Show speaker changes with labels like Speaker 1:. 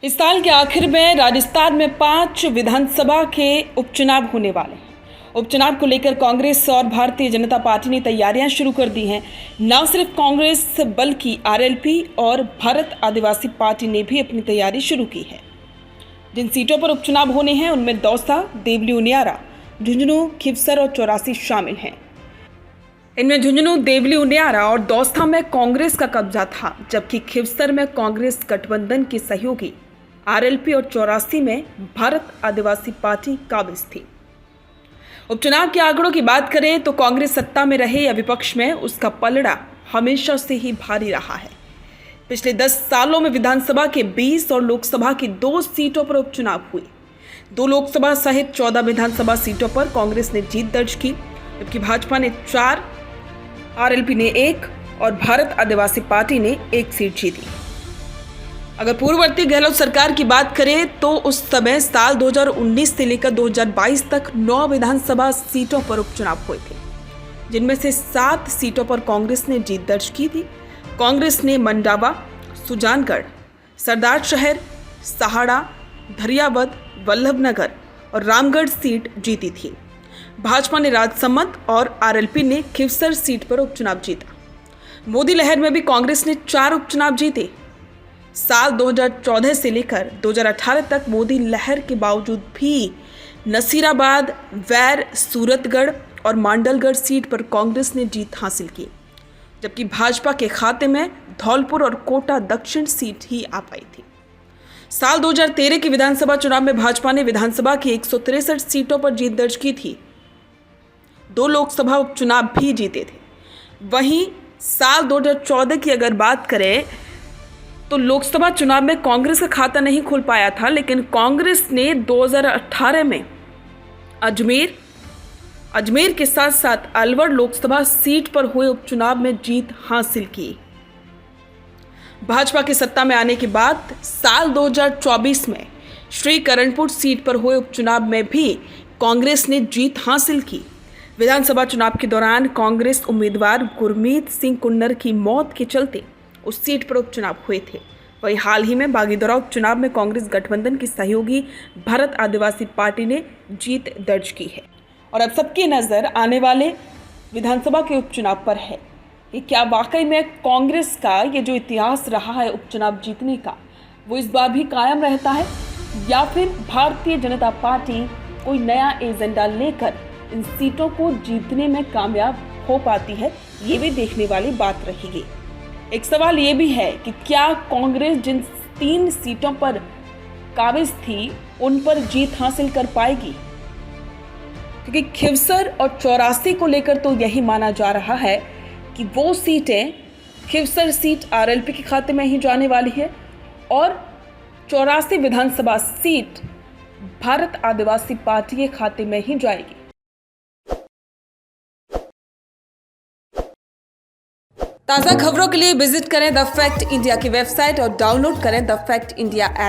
Speaker 1: इस साल के आखिर में राजस्थान में 5 विधानसभा के उपचुनाव होने वाले हैं। उपचुनाव को लेकर कांग्रेस और भारतीय जनता पार्टी ने तैयारियां शुरू कर दी हैं। न सिर्फ कांग्रेस बल्कि आरएलपी और भारत आदिवासी पार्टी ने भी अपनी तैयारी शुरू की है। जिन सीटों पर उपचुनाव होने हैं उनमें दौसा, देवली उनियारा, झुंझुनू, खिवसर और चौरासी शामिल हैं। इनमें झुंझुनू, देवली उनियारा और दौसा में कांग्रेस का कब्जा था, जबकि खिवसर में कांग्रेस गठबंधन की सहयोगी आरएलपी और चौरासी में भारत आदिवासी पार्टी काबिज थी। उपचुनाव के आंकड़ों की बात करें तो कांग्रेस सत्ता में रहे या विपक्ष में, उसका पलड़ा हमेशा से ही भारी रहा है। पिछले 10 सालों में विधानसभा के 20 और लोकसभा की 2 सीटों पर उपचुनाव हुए। 2 लोकसभा सहित 14 विधानसभा सीटों पर कांग्रेस ने जीत दर्ज की, जबकि भाजपा ने 4, आरएलपी ने 1 और भारत आदिवासी पार्टी ने 1 सीट जीती। अगर पूर्ववर्ती गहलोत सरकार की बात करें तो उस समय साल 2019 से लेकर 2022 तक 9 विधानसभा सीटों पर उपचुनाव हुए थे, जिनमें से 7 सीटों पर कांग्रेस ने जीत दर्ज की थी। कांग्रेस ने मंडावा, सुजानगढ़, सरदार शहर, सहाड़ा, धरियावद, वल्लभनगर और रामगढ़ सीट जीती थी। भाजपा ने राजसमंद और आरएलपी ने खिवसर सीट पर उपचुनाव जीता। मोदी लहर में भी कांग्रेस ने 4 उपचुनाव जीते। साल 2014 से लेकर 2018 तक मोदी लहर के बावजूद भी नसीराबाद, वैर, सूरतगढ़ और मांडलगढ़ सीट पर कांग्रेस ने जीत हासिल की, जबकि भाजपा के खाते में धौलपुर और कोटा दक्षिण सीट ही आ पाई थी। साल 2013 के विधानसभा चुनाव में भाजपा ने विधानसभा की 163 सीटों पर जीत दर्ज की थी। 2 लोकसभा उपचुनाव भी जीते थे। वहीं साल 2014 की अगर बात करें तो लोकसभा चुनाव में कांग्रेस का खाता नहीं खुल पाया था, लेकिन कांग्रेस ने 2018 में अजमेर के साथ साथ अलवर लोकसभा सीट पर हुए उपचुनाव में जीत हासिल की। भाजपा की सत्ता में आने के बाद साल 2024 में श्रीकरणपुर सीट पर हुए उपचुनाव में भी कांग्रेस ने जीत हासिल की। विधानसभा चुनाव के दौरान कांग्रेस उम्मीदवार गुरमीत सिंह कुन्नर की मौत के चलते उस सीट पर उपचुनाव हुए थे। वहीं हाल ही में बागीदौरा उपचुनाव में कांग्रेस गठबंधन की सहयोगी भारत आदिवासी पार्टी ने जीत दर्ज की है। और अब सबकी नज़र आने वाले विधानसभा के उपचुनाव पर है कि क्या वाकई में कांग्रेस का ये जो इतिहास रहा है उपचुनाव जीतने का, वो इस बार भी कायम रहता है या फिर भारतीय जनता पार्टी कोई नया एजेंडा लेकर इन सीटों को जीतने में कामयाब हो पाती है। ये भी देखने वाली बात रहेगी। एक सवाल ये भी है कि क्या कांग्रेस जिन 3 सीटों पर काबिज थी उन पर जीत हासिल कर पाएगी, क्योंकि खिवसर और चौरासी को लेकर तो यही माना जा रहा है कि वो सीटें, खिवसर सीट आरएलपी के खाते में ही जाने वाली है और चौरासी विधानसभा सीट भारत आदिवासी पार्टी के खाते में ही जाएगी। ताज़ा खबरों के लिए विजिट करें द फैक्ट इंडिया की वेबसाइट और डाउनलोड करें द फैक्ट इंडिया ऐप।